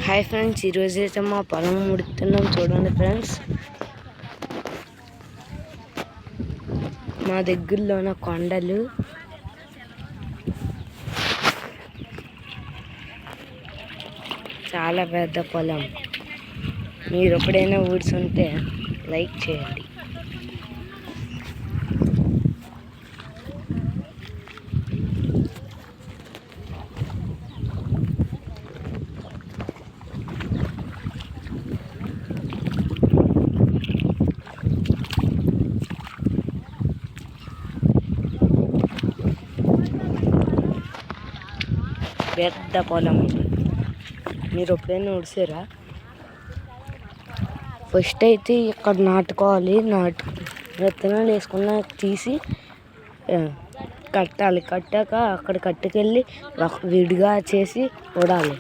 Hi friends, ఈరోజు అయితే మా పొలం ముడుతున్నాం. చూడండి ఫ్రెండ్స్, మా దగ్గరలోన కొండలు, చాలా పెద్ద పొలం. మీరు ఎప్పుడైనా ఊడ్చుంటే లైక్ చేయండి. పెద్ద పొలం. మీరు ఎప్పుడైనా ఉడిసారా? ఫస్ట్ అయితే ఇక్కడ నాటుకోవాలి. విత్తనాలు వేసుకున్న తీసి కట్టాలి. కట్టాక అక్కడ కట్టుకెళ్ళి విడిగా చేసి ఉడాలి.